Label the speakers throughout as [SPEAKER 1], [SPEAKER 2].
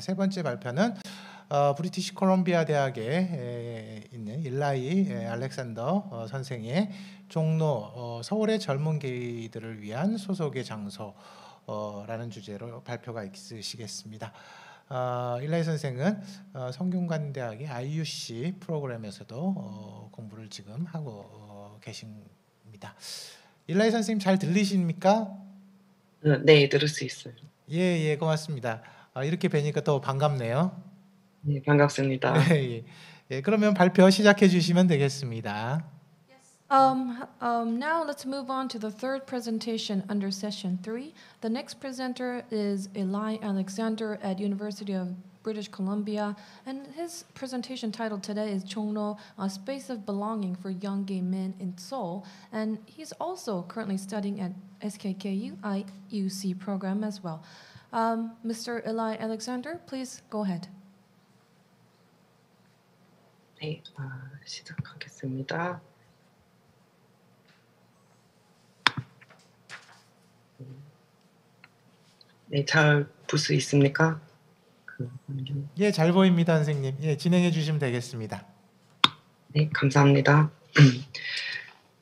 [SPEAKER 1] 세 번째 발표는 브리티시 콜롬비아 대학에 있는 일라이 알렉산더 선생의 종로 서울의 젊은 게이들을 위한 소속의 장소라는 주제로 발표가 있으시겠습니다. 일라이 선생은 성균관대학의 IUC 프로그램에서도 공부를 지금 하고 계십니다. 일라이 선생님 잘 들리십니까?
[SPEAKER 2] 네, 들을 수 있어요.
[SPEAKER 1] 예, 고맙습니다. 이렇게 뵈니까 또 반갑네요.
[SPEAKER 2] 네, 반갑습니다.
[SPEAKER 1] 네, 예, 그러면 발표 시작해 주시면 되겠습니다.
[SPEAKER 3] Now let's move on to the third presentation under session 3. The next presenter is Eli Alexander at University of British Columbia, and his presentation title today is Chongno, a space of belonging for young gay men in Seoul, and he's also currently studying at SKKU IUC program as well. Mr. Eli Alexander, please go ahead.
[SPEAKER 2] 네, 시작하겠습니다. 네, 잘 볼 수 있습니까?
[SPEAKER 1] 예, 잘 보입니다, 선생님. 예, 진행해 주시면 되겠습니다.
[SPEAKER 2] 네, 감사합니다.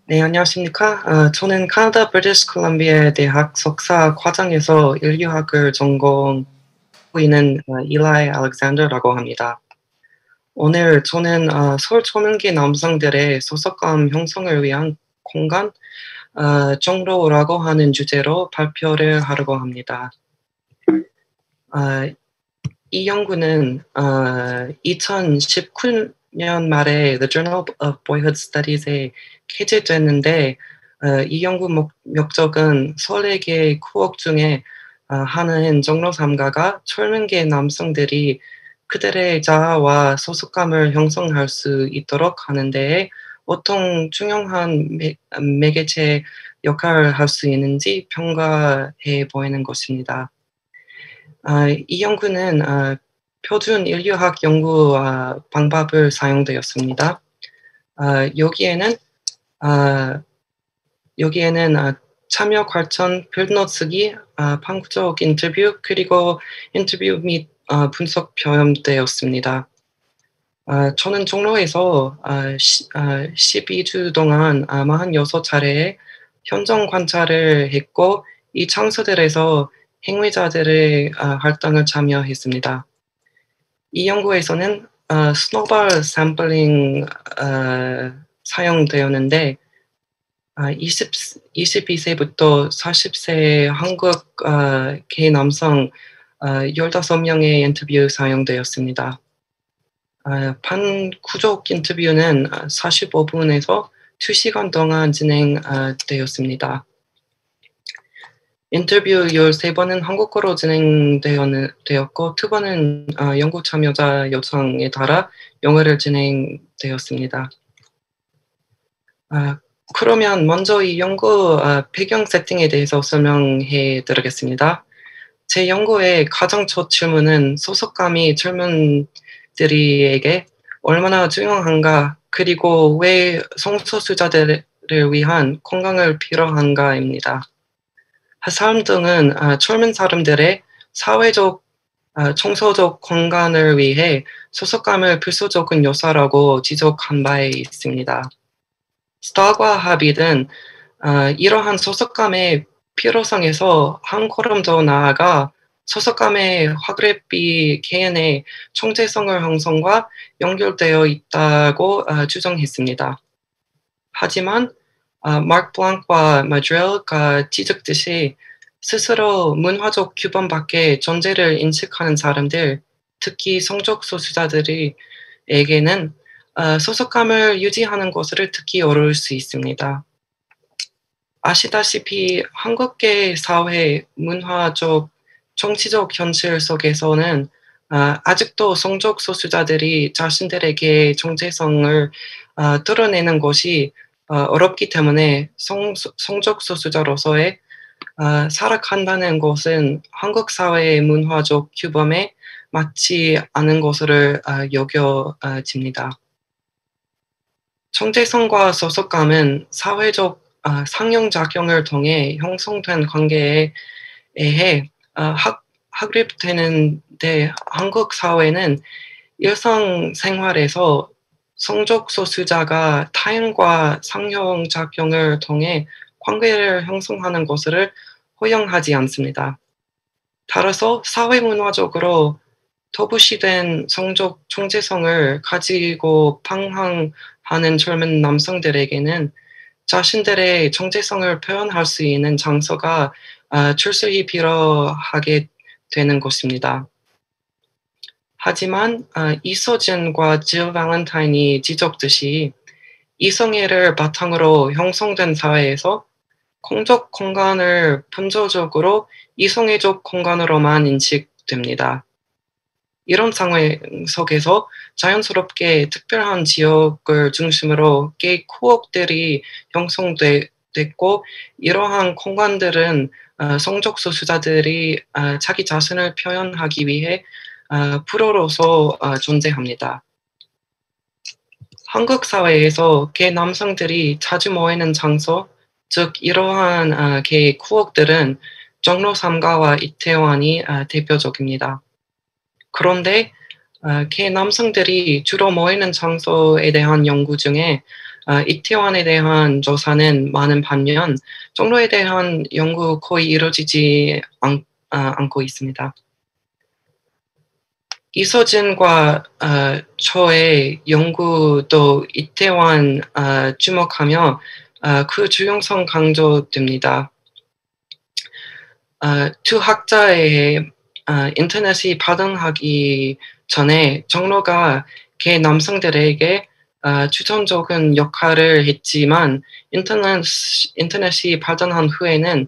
[SPEAKER 2] 네, 안녕하십니까? 저는 캐나다 브리티시 콜롬비아 대학 석사 과정에서 인류학을 전공하고 있는 일라이 알렉산더라고 합니다. 오늘 저는 서울 초년기 남성들의 소속감 형성을 위한 공간, 종로라고 하는 주제로 발표를 하려고 합니다. 이 연구는 2019년 말에 The Journal of Boyhood Studies에 게재됐는데 이 연구 목적은 서울의 구역 중에 하나인 종로 3가가 젊은계 남성들이 그들의 자아와 소속감을 형성할 수 있도록 하는 데에 어떤 중요한 매개체 역할을 할 수 있는지 평가해 보이는 것입니다. 이 연구는 표준 인류학 연구 방법을 사용되었습니다. 여기에는 참여 관점, 필드노트 쓰기, 방구적 인터뷰, 그리고 인터뷰 및 분석 포함되었습니다. 저는 종로에서 12주 동안 46차례의 현장 관찰을 했고 이 장소들에서 행위자들의 활동을 참여했습니다. 이 연구에서는 스노발 샘플링 사용되었는데 22세부터 40세 한국 게 남성 15명의 인터뷰 사용되었습니다. 반구적 인터뷰는 45분에서 2시간 동안 진행되었습니다. 인터뷰 13번은 한국어로 진행되었고 2번은 연구 참여자 요청에 따라 영어로 진행되었습니다. 그러면 먼저 이 연구 배경 세팅에 대해서 설명해 드리겠습니다. 제 연구의 가장 첫 질문은 소속감이 젊은들에게 얼마나 중요한가, 그리고 왜 성소수자들을 위한 건강을 필요한가입니다. 하사람 등은 젊은 사람들의 사회적, 정서적 건강을 위해 소속감을 필수적인 요소라고 지적한 바 있습니다. 스타과 하빗은 이러한 소속감의 필요성에서 한 걸음 더 나아가 소속감의 확립이 개인의 정체성을 형성과 연결되어 있다고 주장했습니다. 하지만 마크 블랑크와 마드렐가 지적듯이 스스로 문화적 규범 밖의 존재를 인식하는 사람들, 특히 성적 소수자들에게는 소속감을 유지하는 것을 듣기 어려울 수 있습니다. 아시다시피 한국계 사회, 문화적, 정치적 현실 속에서는 아직도 성적 소수자들이 자신들에게 정체성을 드러내는 것이 어렵기 때문에 성적 소수자로서의 살아간다는 것은 한국 사회의 문화적 규범에 맞지 않은 것으로 여겨집니다. 정체성과 소속감은 사회적 상용작용을 통해 형성된 관계에 의해 확립되는데 한국 사회는 일상생활에서 성적 소수자가 타인과 상호작용을 통해 관계를 형성하는 것을 허용하지 않습니다. 따라서 사회문화적으로 터부시된 성적 정체성을 가지고 방황하는 젊은 남성들에게는 자신들의 정체성을 표현할 수 있는 장소가 출세히 필요하게 되는 것입니다. 하지만 이서진과 질 발렌타인이 지적듯이 이성애를 바탕으로 형성된 사회에서 공적 공간을 본질적으로 이성애적 공간으로만 인식됩니다. 이런 상황 속에서 자연스럽게 특별한 지역을 중심으로 게이 코어들이 형성됐고 이러한 공간들은 성적 소수자들이 자기 자신을 표현하기 위해 불어로서 존재합니다. 한국 사회에서 게 남성들이 자주 모이는 장소, 즉 이러한 게 쿠옥들은 종로 3가와 이태원이 대표적입니다. 그런데 게 남성들이 주로 모이는 장소에 대한 연구 중에 이태원에 대한 조사는 많은 반면 종로에 대한 연구 거의 이루어지지 않고 있습니다. 이서진과 저의 연구도 이태원 주목하며 그 중요성 강조됩니다. 두 학자의 인터넷이 발달하기 전에 종로가 게 남성들에게 주전적인 역할을 했지만 인터넷이 발달한 후에는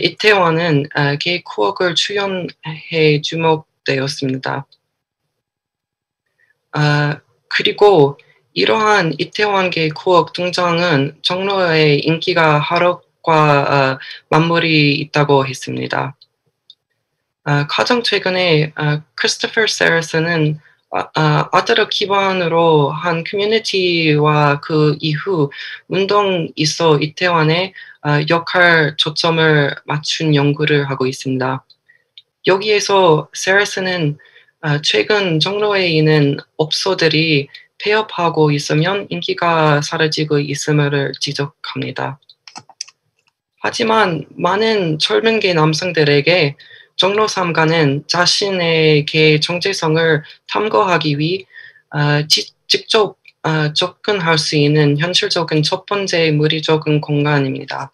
[SPEAKER 2] 이태원은 게 쿠옥을 출연해 주목되었습니다. 그리고 이러한 이태원계 쿠옥 등장은 종로의 인기가 하락과 맞물이 있다고 했습니다. 가장 최근에 크리스토퍼 세러스는 아들을 기반으로 한 커뮤니티와 그 이후 운동 있어 이태원에 역할 초점을 맞춘 연구를 하고 있습니다. 여기에서 세러스는 최근 종로에 있는 업소들이 폐업하고 있으면 인기가 사라지고 있음을 지적합니다. 하지만 많은 젊은 게 남성들에게 종로 3가는 자신의 게 정체성을 탐구하기 위해 직접 접근할 수 있는 현실적인 첫 번째 물리적인 공간입니다.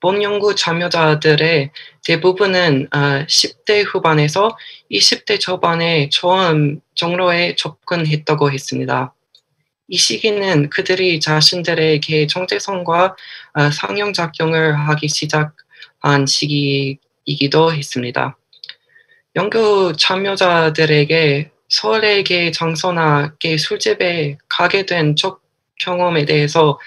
[SPEAKER 2] 본 연구 참여자들의 대부분은 10대 후반에서 20대 초반에 처음 종로에 접근했다고 했습니다. 이 시기는 그들이 자신들의 게 정체성과 상형작용을 하기 시작한 시기이기도 했습니다. 연구 참여자들에게 서울의 게 장소나 게 술집에 가게 된 첫 경험에 대해서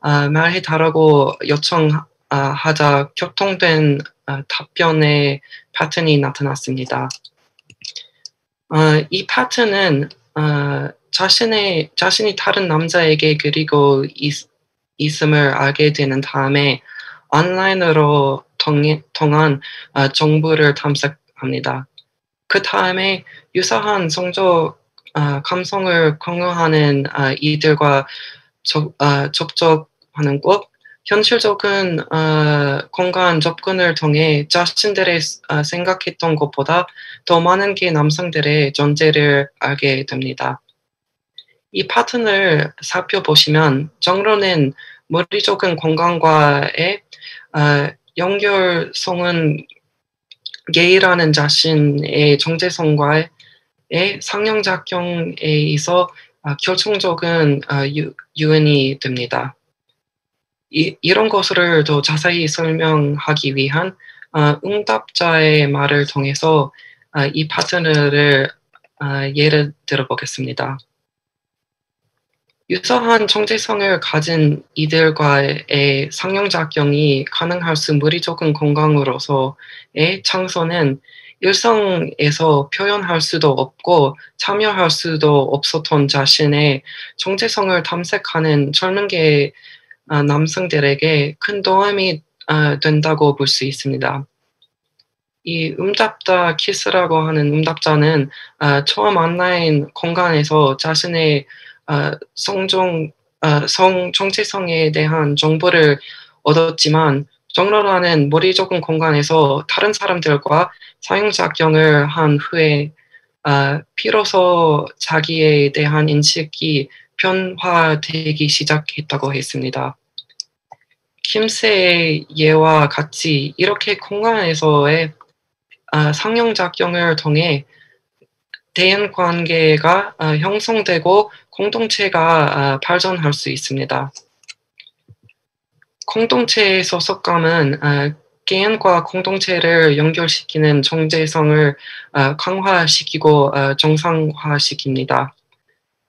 [SPEAKER 2] 말해달라고 요청하자 격통된 답변의 패턴이 나타났습니다. 이 패턴은 자신이 다른 남자에게 그리고 있음을 알게 되는 다음에 온라인으로 통한 정보를 탐색합니다. 그 다음에 유사한 성적 감성을 공유하는 이들과 접촉하는 것, 현실적인 공간 접근을 통해 자신들의 생각했던 것보다 더 많은 게 남성들의 존재를 알게 됩니다. 이 패턴을 살펴보시면 종로는 물리적인 공간과의 연결성은 게이라는 자신의 정체성과의 상형작용에 있어 결정적인 요인이 됩니다. 이런 것을 더 자세히 설명하기 위한 응답자의 말을 통해서 이 패턴을 예를 들어보겠습니다. 유사한 정체성을 가진 이들과의 상형작용이 가능할 수 물리적인 공간으로서의 장소는 일상에서 표현할 수도 없고 참여할 수도 없었던 자신의 정체성을 탐색하는 젊은 게 남성들에게 큰 도움이 된다고 볼 수 있습니다. 이 응답자 키스라고 하는 응답자는 처음 만나인 공간에서 자신의 성 정체성에 대한 정보를 얻었지만 정로라는 머리 좁은 공간에서 다른 사람들과 상호작용을 한 후에 비로소 자기에 대한 인식이 변화되기 시작했다고 했습니다. 킴스의 예와 같이 이렇게 공간에서의 상호작용을 통해 대인관계가 형성되고 공동체가 발전할 수 있습니다. 공동체의 소속감은 개인과 공동체를 연결시키는 정체성을 강화시키고 정상화시킵니다.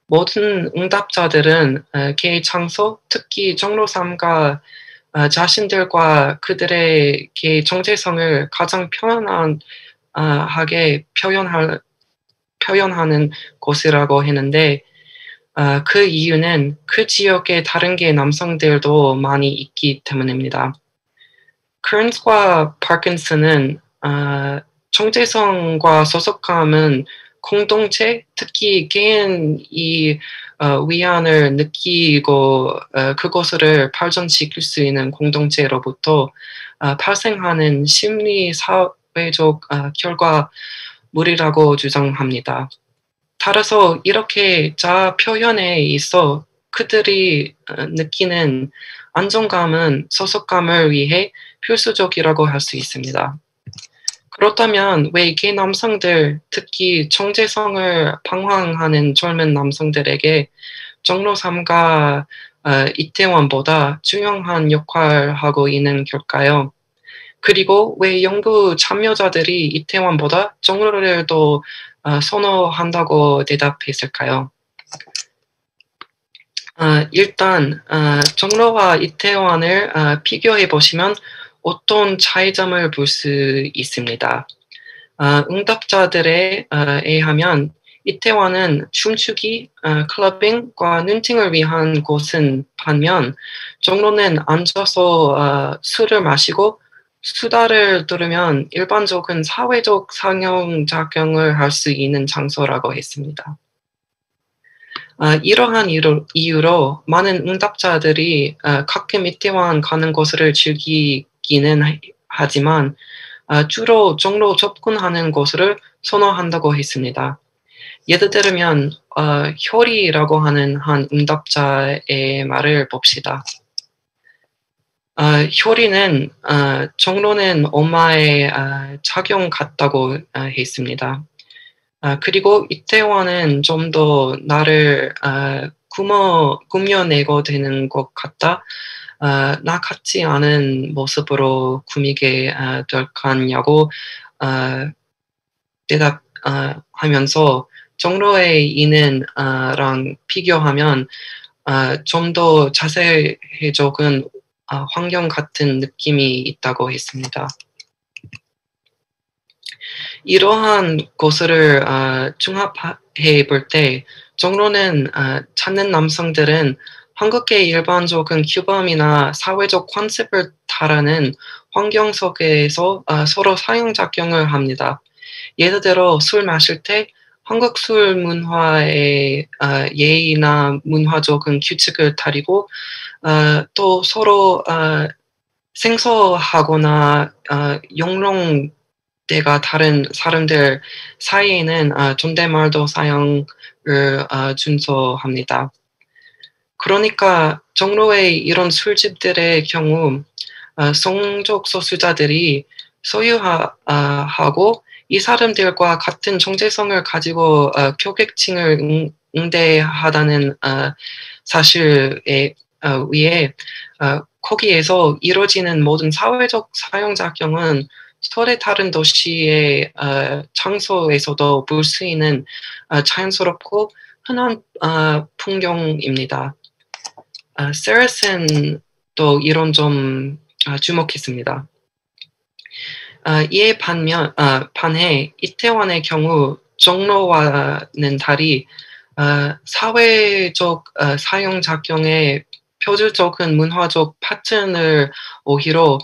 [SPEAKER 2] 모든 응답자들은 개의 장소, 특히 종로 3가 자신들과 그들의 개의 정체성을 가장 편안하게 표현하는 곳이라고 했는데 그 이유는 그 지역에 다른 개 남성들도 많이 있기 때문입니다. 커런스와 파킨슨은 정체성과 소속감은 공동체, 특히 개인이 위안을 느끼고 그것을 발전시킬 수 있는 공동체로부터 발생하는 심리 사회적 결과물이라고 주장합니다. 따라서 이렇게 자아 표현에 있어 그들이 느끼는 안정감은 소속감을 위해 필수적이라고 할 수 있습니다. 그렇다면 왜 개 남성들, 특히 정체성을 방황하는 젊은 남성들에게 종로 3가 이태원보다 중요한 역할을 하고 있는 걸까요? 그리고 왜 연구 참여자들이 이태원보다 종로를 더 선호한다고 대답했을까요? 일단 종로와 이태원을 비교해 보시면 어떤 차이점을 볼 수 있습니다. 응답자들에 의하면 이태원은 춤추기, 클러빙과 눈팅을 위한 곳은 반면 종로는 앉아서 술을 마시고 수다를 들으면 일반적인 사회적 상호작용을 할 수 있는 장소라고 했습니다. 이러한 이유로 많은 응답자들이 가끔 이태원 가는 곳을 즐기기는 하지만 주로 종로 접근하는 곳을 선호한다고 했습니다. 예를 들면 효리라고 하는 한 응답자의 말을 봅시다. 효리는 종로는 엄마의 작용 같다고 했습니다. 그리고 이태원은 좀 더 나를 꾸며내고 되는 것 같다. 나 같지 않은 모습으로 꾸미게 될 거냐고 대답하면서 종로에 있는 랑 비교하면 좀 더 자세해적인 환경 같은 느낌이 있다고 했습니다. 이러한 것을 종합해 볼 때 종로는 찾는 남성들은 한국의 일반적인 규범이나 사회적 컨셉을 따르는 환경 속에서 서로 상호작용을 합니다. 예를 들어 술 마실 때 한국 술 문화의 예의나 문화적인 규칙을 따르고 또 서로 생소하거나 용롱대가 다른 사람들 사이에는 존댓말도 사용을 준수합니다. 그러니까 종로의 이런 술집들의 경우 성적 소수자들이 소유하고 이 사람들과 같은 정체성을 가지고 고객층을 응대하다는 사실에 위에 거기에서 이루어지는 모든 사회적 사용작용은 서로 다른 도시의 장소에서도 볼 수 있는 자연스럽고 흔한 풍경입니다. 세라센도 이런 점 주목했습니다. 이에 반해 이태원의 경우 종로와는 달리 사회적 사용작용의 표준적인 문화적 패턴을 오히려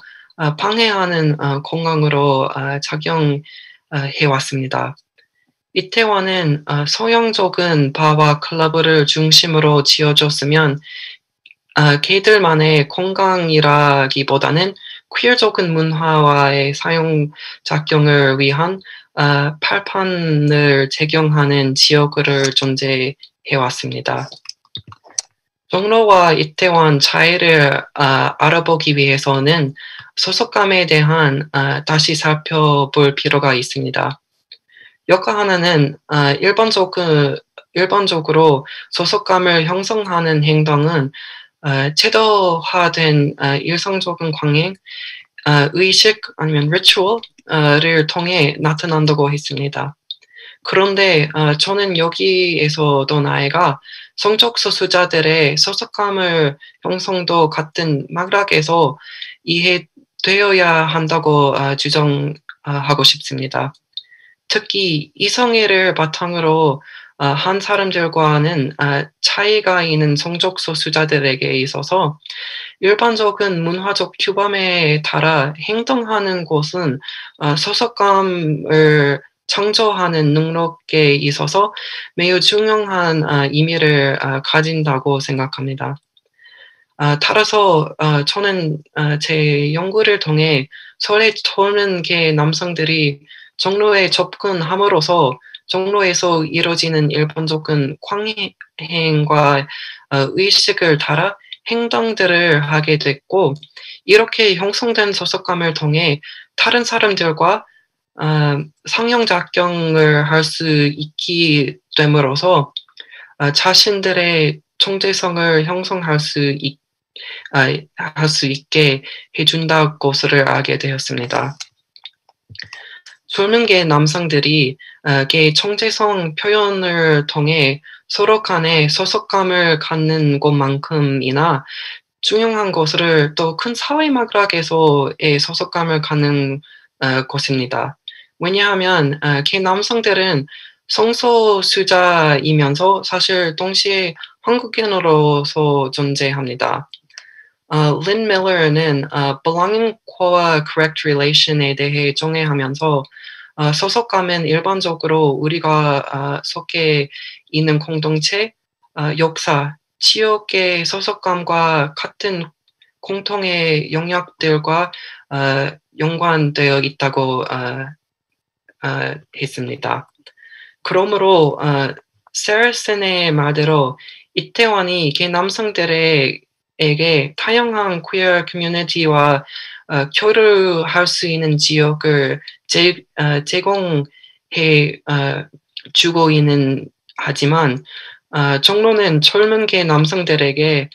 [SPEAKER 2] 방해하는 공간으로 작용해 왔습니다. 이태원은 서양적인 바와 클럽을 중심으로 지어졌으면 개들만의 공간이라기보다는 퀴어적인 문화와의 사용작용을 위한 발판을 제공하는 지역으로 존재해 왔습니다. 종로와 이태원 차이를 알아보기 위해서는 소속감에 대한 다시 살펴볼 필요가 있습니다. 여가 하나는 일반적으로 소속감을 형성하는 행동은 제도화된 일상적인 관행, 의식 아니면 리추얼을 통해 나타난다고 했습니다. 그런데 저는 여기에서도 나아가 성적 소수자들의 소속감을 형성도 같은 맥락에서 이해되어야 한다고 주장하고 싶습니다. 특히 이성애를 바탕으로 한 사람들과는 차이가 있는 성적 소수자들에게 있어서 일반적인 문화적 규범에 따라 행동하는 것은 소속감을 창조하는 능력에 있어서 매우 중요한 의미를 가진다고 생각합니다. 따라서 저는 제 연구를 통해 서울의 젊은 개 남성들이 종로에 접근함으로써 종로에서 이루어지는 일반적인 관행과 의식을 따라 행동들을 하게 됐고, 이렇게 형성된 소속감을 통해 다른 사람들과 상형작용을 할 수 있게 됨으로써 자신들의 정체성을 형성할 수 있게 해준다는 것을 알게 되었습니다. 젊은 개 남성들이 개 정체성 표현을 통해 서로 간에 소속감을 갖는 것만큼이나 중요한 것을 또 큰 사회 맥락에서의 소속감을 갖는 것입니다. 왜냐하면 개 남성들은 성소수자이면서 사실 동시에 한국인으로서 존재합니다. 린 밀러는 belonging과 correct relation에 대해 정의하면서 소속감은 일반적으로 우리가 속해 있는 공동체, 역사, 지역의 소속감과 같은 공통의 영역들과 연관되어 있다고 했습니다. 그러므로 세르센의 말대로 이태원이 개 남성들에게 다양한 퀴어 커뮤니티와 교류할 수 있는 지역을 제공해 주고 있는 하지만 종로는 젊은 개 남성들에게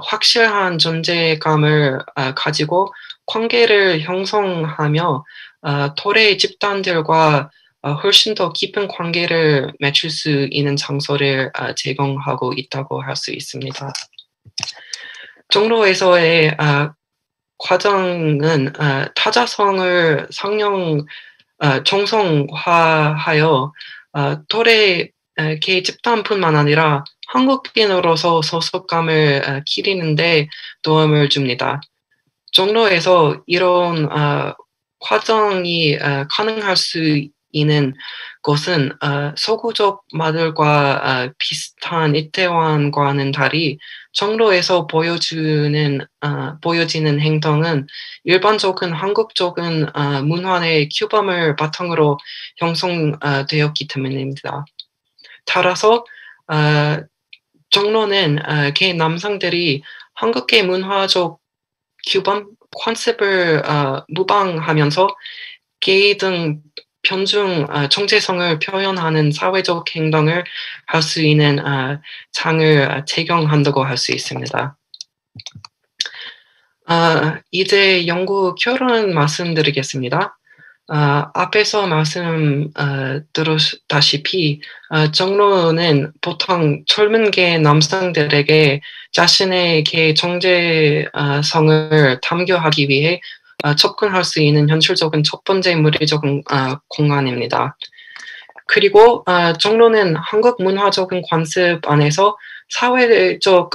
[SPEAKER 2] 확실한 존재감을 가지고 관계를 형성하며 또래 집단들과 훨씬 더 깊은 관계를 맺을 수 있는 장소를 제공하고 있다고 할 수 있습니다. 종로에서의 과정은 타자성을 정성화하여 또래 개 집단뿐만 아니라 한국인으로서 소속감을 기리는데 도움을 줍니다. 종로에서 이런 과정이 가능할 수 있는 것은 서구적 마을과 비슷한 이태원과는 달리 종로에서 보여지는 행동은 일반적인 한국적인 문화의 규범을 바탕으로 형성되었기 때문입니다. 따라서 종로는 개 남성들이 한국의 문화적 규범, 컨셉을 모방하면서 개 등 편중 정체성을 표현하는 사회적 행동을 할 수 있는 장을 제공한다고 할 수 있습니다. 이제 연구 결론 말씀드리겠습니다. 앞에서 들었다시피 종로는 보통 젊은 개 남성들에게 자신의 개 정체성을 탐구하기 위해 접근할 수 있는 현실적인 첫 번째 물리적인 공간입니다. 그리고 종로는 한국 문화적인 관습 안에서 사회적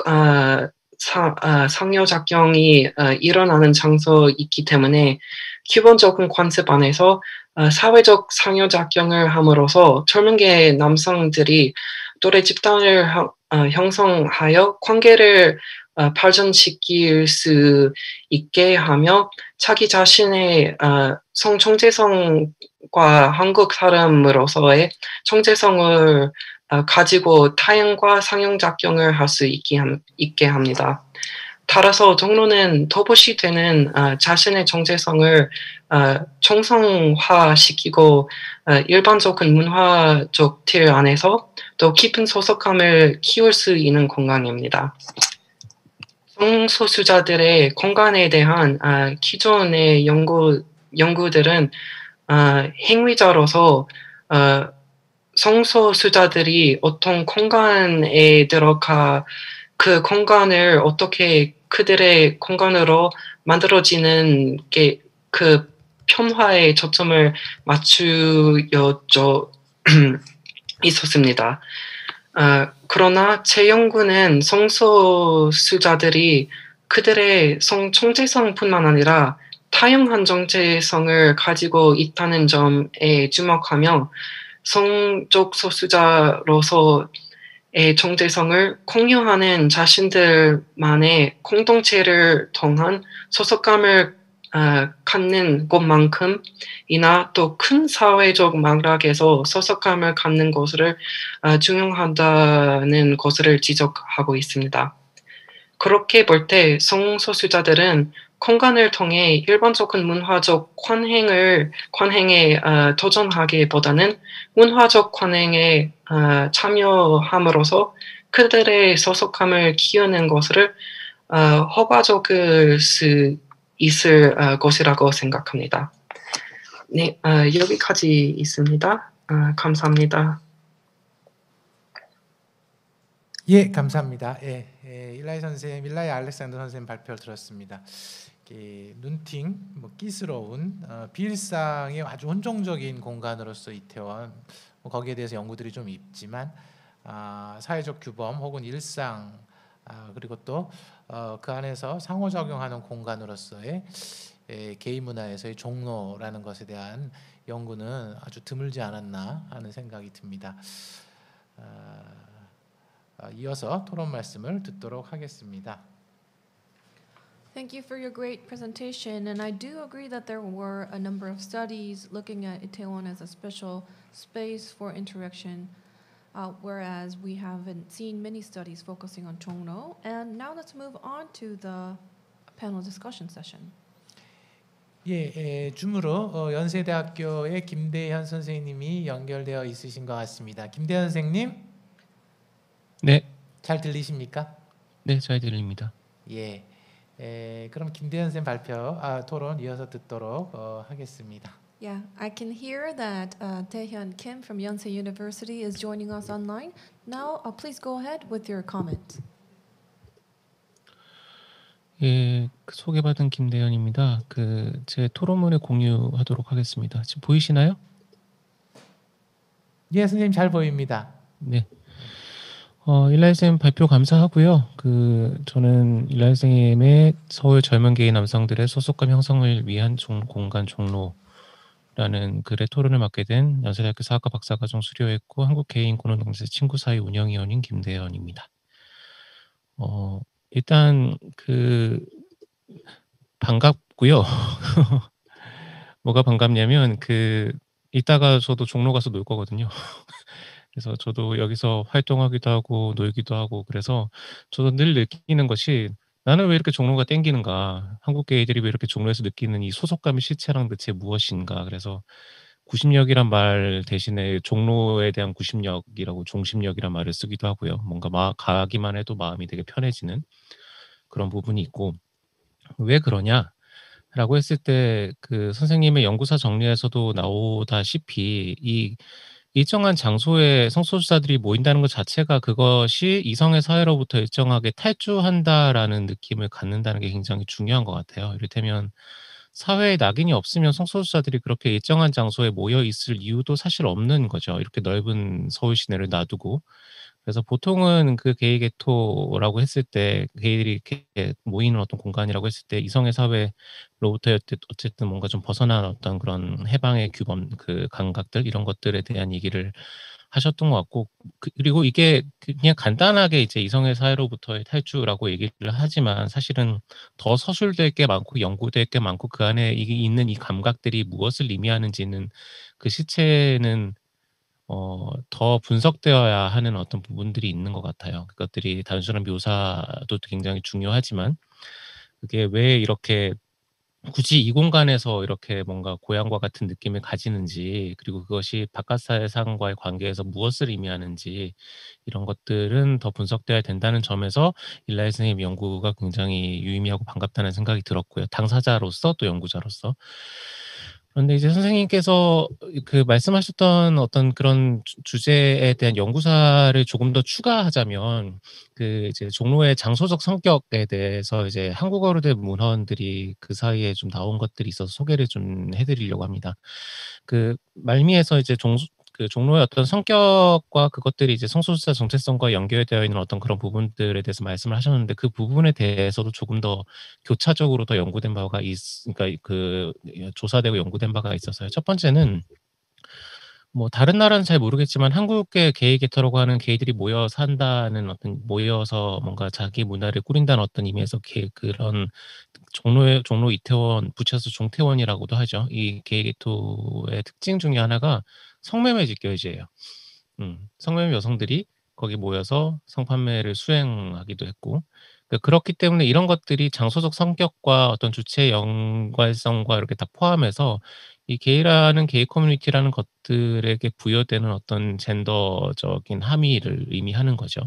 [SPEAKER 2] 상호작용이 일어나는 장소이기 때문에 기본적인 관습 안에서 사회적 상호작용을 함으로써 젊은계 남성들이 또래 집단을 형성하여 관계를 발전시킬 수 있게 하며 자기 자신의 성정체성과 한국 사람으로서의 정체성을 가지고 타인과 상호작용을 할 수 있게 합니다. 따라서 종로는 도봇이 되는 자신의 정체성을 정성화시키고 일반적인 문화적 틀 안에서 더 깊은 소속감을 키울 수 있는 공간입니다. 성소수자들의 공간에 대한 기존의 연구들은 행위자로서 성소수자들이 어떤 공간에 들어가 그 공간을 어떻게 그들의 공간으로 만들어지는 게 그 편화에 초점을 맞추어 있었습니다. 그러나 제 연구는 성소수자들이 그들의 정체성뿐만 아니라 다양한 정체성을 가지고 있다는 점에 주목하며 성적 소수자로서의 정체성을 공유하는 자신들만의 공동체를 통한 소속감을 갖는 것만큼이나 또 큰 사회적 맥락에서 소속감을 갖는 것을 중요하다는 것을 지적하고 있습니다. 그렇게 볼 때 성소수자들은 공간을 통해 일반적인 문화적 관행에 도전하기보다는 문화적 관행에 참여함으로써 그들의 소속감을 키우는 것을 효과적일 수 있을 것이라고 생각합니다. 네, 여기까지 있습니다. 감사합니다.
[SPEAKER 1] 예, 감사합니다. 일라이 알렉산더 선생님 발표를 들었습니다. 눈팅, 끼스러운 비일상의 아주 혼종적인 공간으로서 이태원, 거기에 대해서 연구들이 좀 있지만 사회적 규범 혹은 일상 그리고 또 그 안에서 상호작용하는 공간으로서의 개인 문화에서의 종로라는 것에 대한 연구는 아주 드물지 않았나 하는 생각이 듭니다. 이어서 토론 말씀을 듣도록 하겠습니다.
[SPEAKER 3] Thank you for your great presentation, and I do agree that there were a number of studies looking at Itaewon as a special space for interaction, whereas we haven't seen many studies focusing on Chongno. And now let's move on to the panel discussion session.
[SPEAKER 1] 줌으로 연세대학교의 김대현 선생님이 연결되어 있으신 것 같습니다. 김대현 선생님,
[SPEAKER 4] 네,
[SPEAKER 1] 잘 들리십니까?
[SPEAKER 4] 네, 잘 들립니다.
[SPEAKER 1] 그럼 김대현 선생님 발표 토론 이어서 듣도록 하겠습니다.
[SPEAKER 3] Yeah, I can hear that Taehyun Kim from Yonsei University is joining us online. Now, please go ahead with your comment.
[SPEAKER 4] 소개받은 김대현입니다. 제 토론문을 공유하도록 하겠습니다. 지금 보이시나요?
[SPEAKER 1] 예, 선생님 잘 보입니다.
[SPEAKER 4] 네. 일라이 쌤 발표 감사하고요. 저는 일라이 쌤의 서울 젊은 게이 남성들의 소속감 형성을 위한 공간 종로라는 글의 토론을 맡게 된 연세대학교 사학과 박사과정 수료했고 한국 게이인 공동체 친구 사회 운영위원인 김대현입니다. 일단 반갑고요. 뭐가 반갑냐면 이따가 저도 종로 가서 놀 거거든요. 그래서 저도 여기서 활동하기도 하고 놀기도 하고 그래서 저도 늘 느끼는 것이 나는 왜 이렇게 종로가 땡기는가, 한국 게이들이 왜 이렇게 종로에서 느끼는 이 소속감의 실체랑 대체 무엇인가. 그래서 구심력이란 말 대신에 종로에 대한 구심력이라고 종심력이란 말을 쓰기도 하고요. 뭔가 가기만 해도 마음이 되게 편해지는 그런 부분이 있고, 왜 그러냐라고 했을 때 선생님의 연구사 정리에서도 나오다시피 이 일정한 장소에 성소수자들이 모인다는 것 자체가 그것이 이성의 사회로부터 일정하게 탈주한다라는 느낌을 갖는다는 게 굉장히 중요한 것 같아요. 이를테면 사회에 낙인이 없으면 성소수자들이 그렇게 일정한 장소에 모여 있을 이유도 사실 없는 거죠. 이렇게 넓은 서울 시내를 놔두고. 그래서 보통은 그 게이 게토라고 했을 때 게이들이 이렇게 모이는 어떤 공간이라고 했을 때 이성의 사회로부터 어쨌든 뭔가 좀 벗어난 어떤 그런 해방의 규범 그 감각들 이런 것들에 대한 얘기를 하셨던 것 같고 그리고 이게 그냥 간단하게 이제 이성의 사회로부터의 탈주라고 얘기를 하지만 사실은 더 서술될 게 많고 연구될 게 많고 그 안에 이게 있는 이 감각들이 무엇을 의미하는지는 그 시체는 더 분석되어야 하는 어떤 부분들이 있는 것 같아요. 그것들이 단순한 묘사도 굉장히 중요하지만 그게 왜 이렇게 굳이 이 공간에서 이렇게 뭔가 고향과 같은 느낌을 가지는지 그리고 그것이 바깥 세상과의 관계에서 무엇을 의미하는지 이런 것들은 더 분석돼야 된다는 점에서 일라이 선생님 연구가 굉장히 유의미하고 반갑다는 생각이 들었고요. 당사자로서 또 연구자로서. 그런데 이제 선생님께서 그 말씀하셨던 어떤 그런 주제에 대한 연구사를 조금 더 추가하자면 그 이제 종로의 장소적 성격에 대해서 이제 한국어로 된 문헌들이 그 사이에 좀 나온 것들이 있어서 소개를 좀 해드리려고 합니다. 그 말미에서 이제 그 종로의 어떤 성격과 그것들이 이제 성소수자 정체성과 연결되어 있는 어떤 그런 부분들에 대해서 말씀을 하셨는데 그 부분에 대해서도 조금 더 교차적으로 더 연구된 바가 그러니까 그 조사되고 연구된 바가 있어서요. 첫 번째는 뭐 다른 나라는 잘 모르겠지만 한국의 게이 게터라고 하는 게이들이 모여 산다는 어떤 모여서 뭔가 자기 문화를 꾸린다는 어떤 의미에서 그런 종로 이태원 붙여서 종태원이라고도 하죠. 이 게이 게토의 특징 중에 하나가 성매매 직결제예요. 성매매 여성들이 거기 모여서 성판매를 수행하기도 했고 그렇기 때문에 이런 것들이 장소적 성격과 어떤 주체의 연관성과 이렇게 다 포함해서 이 게이라는 게이 커뮤니티라는 것들에게 부여되는 어떤 젠더적인 함의를 의미하는 거죠.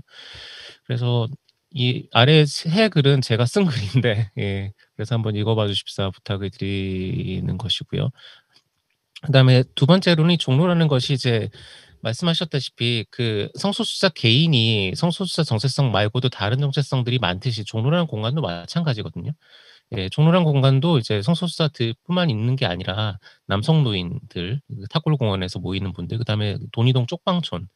[SPEAKER 4] 그래서 이 아래 세 글은 제가 쓴 글인데 예, 그래서 한번 읽어봐 주십사 부탁을 드리는 것이고요. 그다음에 두 번째로는 이 종로라는 것이 이제 말씀하셨다시피 그 성소수자 개인이 성소수자 정체성 말고도 다른 정체성들이 많듯이 종로라는 공간도 마찬가지거든요. 예, 종로라는 공간도 이제 성소수자들뿐만 있는 게 아니라 남성 노인들, 탑골공원에서 모이는 분들, 그다음에 돈이동 쪽방촌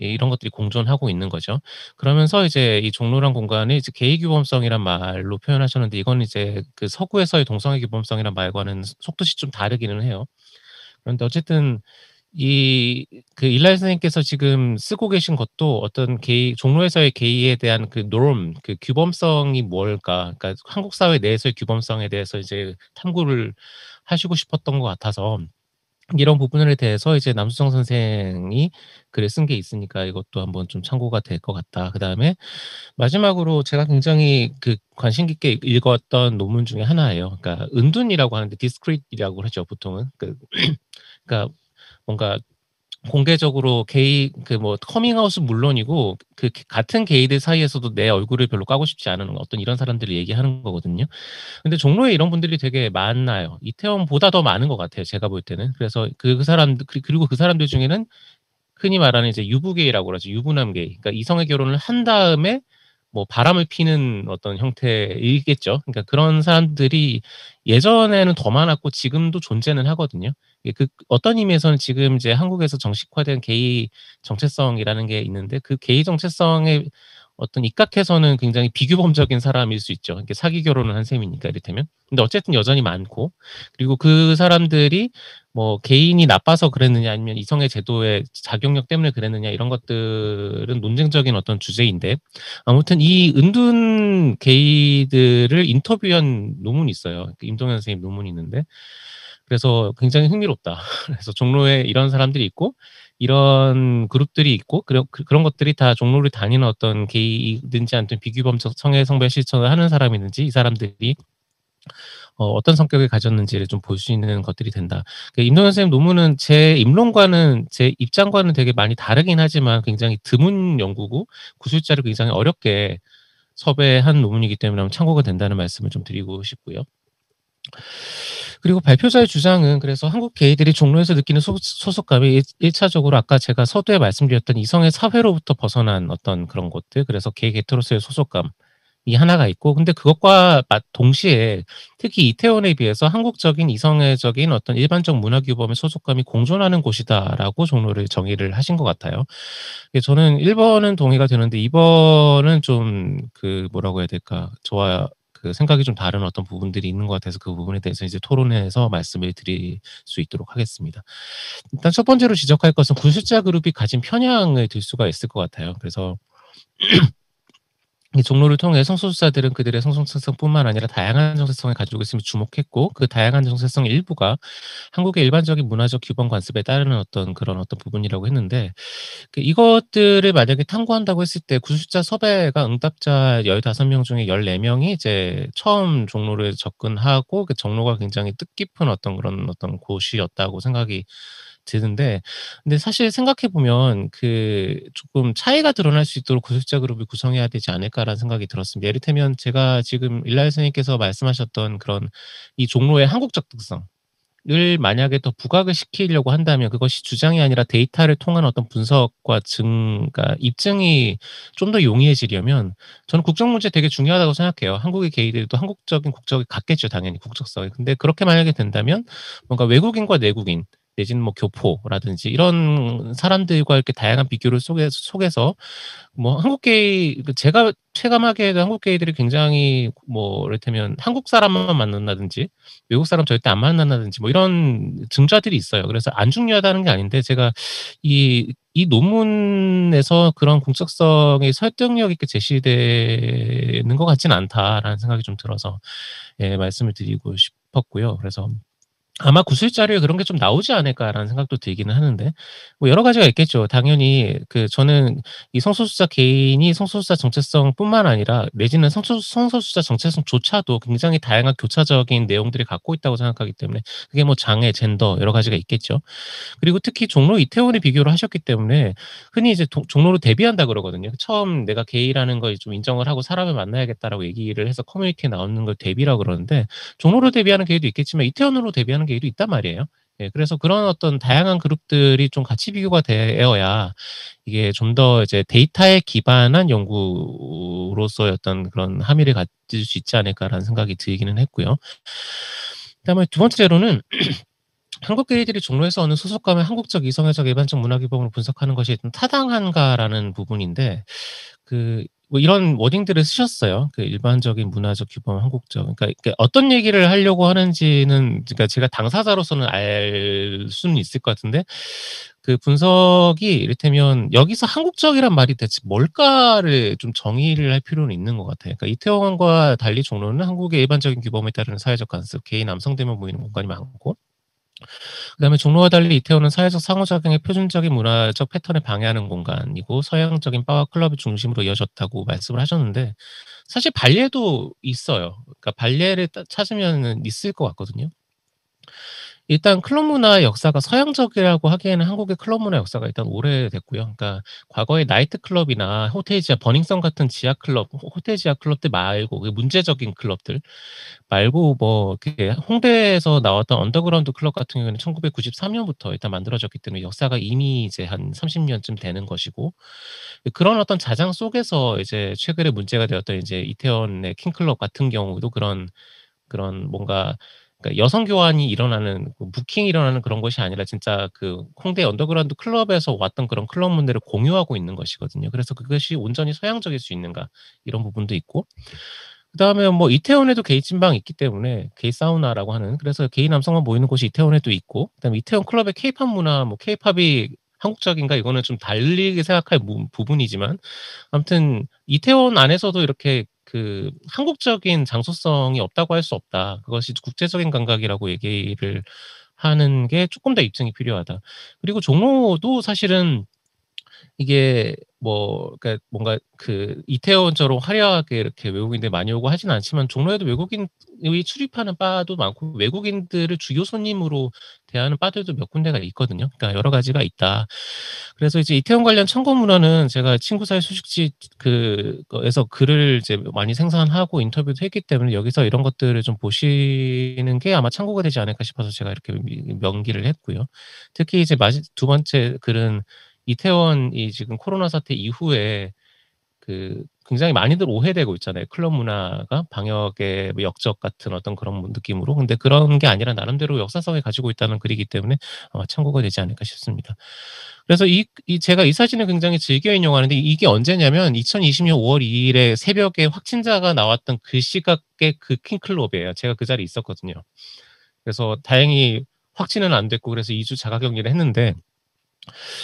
[SPEAKER 4] 예, 이런 것들이 공존하고 있는 거죠. 그러면서 이제 이 종로란 공간이 이제 게이 규범성이란 말로 표현하셨는데 이건 이제 그 서구에서의 동성애 규범성이란 말과는 속뜻이 좀 다르기는 해요. 그런데 어쨌든 그 일라이 선생님께서 지금 쓰고 계신 것도 어떤 종로에서의 게이에 대한 그 norm, 그 규범성이 뭘까? 그러니까 한국 사회 내에서의 규범성에 대해서 이제 탐구를 하시고 싶었던 것 같아서 이런 부분에 대해서 이제 남수정 선생이 글을 쓴 게 있으니까 이것도 한번 좀 참고가 될 것 같다. 그다음에 마지막으로 제가 굉장히 그 관심 깊게 읽었던 논문 중에 하나예요. 그러니까 은둔이라고 하는데 discrete이라고 하죠, 보통은. 그러니까 뭔가 공개적으로 게이 그 뭐 커밍아웃은 물론이고 그 같은 게이들 사이에서도 내 얼굴을 별로 까고 싶지 않은 어떤 이런 사람들을 얘기하는 거거든요. 근데 종로에 이런 분들이 되게 많아요. 이태원보다 더 많은 것 같아요, 제가 볼 때는. 그래서 그 사람들 그리고 그 사람들 중에는 흔히 말하는 이제 유부게이라고 그러죠. 유부남 게이. 그러니까 이성의 결혼을 한 다음에 뭐 바람을 피는 어떤 형태이겠죠. 그러니까 그런 사람들이 예전에는 더 많았고 지금도 존재는 하거든요. 그 어떤 의미에서는 지금 이제 한국에서 정식화된 게이 정체성이라는 게 있는데 그 게이 정체성에 어떤 입각해서는 굉장히 비규범적인 사람일 수 있죠. 이렇게 사기 결혼을 한 셈이니까 이를테면. 근데 어쨌든 여전히 많고 그리고 그 사람들이 뭐 개인이 나빠서 그랬느냐 아니면 이성의 제도의 자격력 때문에 그랬느냐 이런 것들은 논쟁적인 어떤 주제인데 아무튼 이 은둔 게이들을 인터뷰한 논문이 있어요. 임동현 선생님 논문이 있는데 그래서 굉장히 흥미롭다. 그래서 종로에 이런 사람들이 있고 이런 그룹들이 있고 그런 것들이 다 종로를 다니는 어떤 게이든지 아니면 비규범적 성애성별 실천을 하는 사람이든지 이 사람들이 어떤 성격을 가졌는지를 좀 볼 수 있는 것들이 된다. 임동현 선생님 논문은 제 입론과는 제 입장과는 되게 많이 다르긴 하지만 굉장히 드문 연구고 구술자를 굉장히 어렵게 섭외한 논문이기 때문에 한번 참고가 된다는 말씀을 좀 드리고 싶고요. 그리고 발표자의 주장은 그래서 한국 게이들이 종로에서 느끼는 소속감이 1차적으로 아까 제가 서두에 말씀드렸던 이성의 사회로부터 벗어난 어떤 그런 것들 그래서 게이 게토로서의 소속감 하나가 있고, 근데 그것과 동시에 특히 이태원에 비해서 한국적인 이성애적인 어떤 일반적 문화 규범의 소속감이 공존하는 곳이다라고 종로를 정의를 하신 것 같아요. 저는 1번은 동의가 되는데 2번은 좀 뭐라고 해야 될까? 저와 생각이 좀 다른 어떤 부분들이 있는 것 같아서 그 부분에 대해서 이제 토론해서 말씀을 드릴 수 있도록 하겠습니다. 일단 첫 번째로 지적할 것은 구술자 그룹이 가진 편향을 들 수가 있을 것 같아요. 그래서 이 종로를 통해 성소수자들은 그들의 성정체성뿐만 아니라 다양한 정체성을 가지고 있음을 주목했고, 그 다양한 정체성의 일부가 한국의 일반적인 문화적 규범 관습에 따르는 어떤 부분이라고 했는데, 이것들을 만약에 탐구한다고 했을 때 구술자 섭외가 응답자 15명 중에 14명이 이제 처음 종로를 접근하고 정로가 굉장히 뜻깊은 그런 곳이었다고 생각이 드는데, 근데 사실 생각해 보면 조금 차이가 드러날 수 있도록 구술자 그룹을 구성해야 되지 않을까라는 생각이 들었습니다. 예를테면 제가 지금 일라이 선생님께서 말씀하셨던 그런 이 종로의 한국적 특성을 만약에 더 부각을 시키려고 한다면 그것이 주장이 아니라 데이터를 통한 어떤 분석과 그러니까 입증이 좀 더 용이해지려면 저는 국적 문제 되게 중요하다고 생각해요. 한국의 게이들도 한국적인 국적이 갖겠죠, 당연히 국적성이. 근데 그렇게 만약에 된다면 뭔가 외국인과 내국인 내지는 뭐 교포라든지 이런 사람들과 이렇게 다양한 비교를 속에서 뭐 한국 게이, 제가 체감하기에도 한국 게이들이 굉장히 뭐 이를테면 한국 사람만 만난다든지 외국 사람 절대 안 만난다든지 뭐 이런 증자들이 있어요. 그래서 안 중요하다는 게 아닌데 제가 이 논문에서 그런 공적성이 설득력 있게 제시되는 것 같지는 않다라는 생각이 좀 들어서 말씀을 드리고 싶었고요. 그래서 아마 구술자료에 그런 게 좀 나오지 않을까라는 생각도 들기는 하는데, 뭐 여러 가지가 있겠죠. 당연히 저는 이 성소수자 개인이 성소수자 정체성뿐만 아니라 내지는 성소수자 정체성조차도 굉장히 다양한 교차적인 내용들을 갖고 있다고 생각하기 때문에 그게 뭐 장애, 젠더 여러 가지가 있겠죠. 그리고 특히 종로 이태원에 비교를 하셨기 때문에 흔히 이제 종로로 데뷔한다 그러거든요. 처음 내가 게이라는 걸 좀 인정을 하고 사람을 만나야겠다라고 얘기를 해서 커뮤니티에 나오는 걸 데뷔라고 그러는데, 종로로 데뷔하는 게이도 있겠지만 이태원으로 데뷔하는 게이도 있단 말이에요. 그래서 그런 어떤 다양한 그룹들이 좀 같이 비교가 되어야 이게 좀 더 이제 데이터에 기반한 연구로서의 어떤 그런 함의를 가질 수 있지 않을까라는 생각이 들기는 했고요. 그다음에 두 번째로는 한국 게이들이 종로에서 얻는 소속감을 한국적 이성애적 일반적 문화 규범으로 분석하는 것이 타당한가라는 부분인데, 뭐 이런 워딩들을 쓰셨어요. 일반적인 문화적 규범, 한국적. 그러니까 어떤 얘기를 하려고 하는지는, 그러니까 제가 당사자로서는 알 수는 있을 것 같은데, 분석이 이를테면 여기서 한국적이란 말이 대체 뭘까를 좀 정의를 할 필요는 있는 것 같아요. 그러니까 이태원과 달리 종로는 한국의 일반적인 규범에 따르는 사회적 관습, 게이 남성들만 모이는 공간이 많고, 그다음에 종로와 달리 이태원은 사회적 상호작용의 표준적인 문화적 패턴을 방해하는 공간이고 서양적인 바와 클럽을 중심으로 이어졌다고 말씀을 하셨는데, 사실 발리에도 있어요. 그러니까 발리를 찾으면은 있을 것 같거든요. 일단 클럽 문화의 역사가 서양적이라고 하기에는 한국의 클럽 문화 역사가 일단 오래됐고요. 그러니까 과거에 나이트 클럽이나 호텔 지하, 버닝썬 같은 지하 클럽, 호텔 지하 클럽들 말고 문제적인 클럽들 말고 뭐 홍대에서 나왔던 언더그라운드 클럽 같은 경우에는 1993년부터 일단 만들어졌기 때문에 역사가 이미 이제 한 30년쯤 되는 것이고, 그런 어떤 자장 속에서 이제 최근에 문제가 되었던 이제 이태원의 킹클럽 같은 경우도 그런 뭔가, 그러니까 여성 교환이 일어나는, 부킹이 일어나는 그런 것이 아니라 진짜 홍대 언더그라운드 클럽에서 왔던 그런 클럽 문화를 공유하고 있는 것이거든요. 그래서 그것이 온전히 서양적일 수 있는가, 이런 부분도 있고, 그다음에 뭐 이태원에도 게이 찐방이 있기 때문에 게이 사우나라고 하는, 그래서 게이 남성만 모이는 곳이 이태원에도 있고, 그다음에 이태원 클럽의 케이팝 문화, 뭐 케이팝이 한국적인가 이거는 좀 다르게 생각할 부분이지만, 아무튼 이태원 안에서도 이렇게 한국적인 장소성이 없다고 할 수 없다. 그것이 국제적인 감각이라고 얘기를 하는 게 조금 더 입증이 필요하다. 그리고 종로도 사실은 이게 뭐 그러니까 뭔가 이태원처럼 화려하게 이렇게 외국인들이 많이 오고 하진 않지만 종로에도 외국인이 출입하는 바도 많고 외국인들을 주요 손님으로 대하는 바들도 몇 군데가 있거든요. 그러니까 여러 가지가 있다. 그래서 이제 이태원 관련 참고 문화는 제가 친구 사회 소식지 에서 글을 이제 많이 생산하고 인터뷰도 했기 때문에 여기서 이런 것들을 좀 보시는 게 아마 참고가 되지 않을까 싶어서 제가 이렇게 명기를 했고요. 특히 이제 두 번째 글은 이태원이 지금 코로나 사태 이후에 굉장히 많이들 오해되고 있잖아요. 클럽 문화가 방역의 뭐 역적 같은 어떤 그런 느낌으로. 근데 그런 게 아니라 나름대로 역사성을 가지고 있다는 글이기 때문에 참고가 되지 않을까 싶습니다. 그래서 제가 이 사진을 굉장히 즐겨 인용하는데 이게 언제냐면 2020년 5월 2일에 새벽에 확진자가 나왔던 그 시각의 그 킹클럽이에요. 제가 그 자리에 있었거든요. 그래서 다행히 확진은 안 됐고 그래서 2주 자가격리를 했는데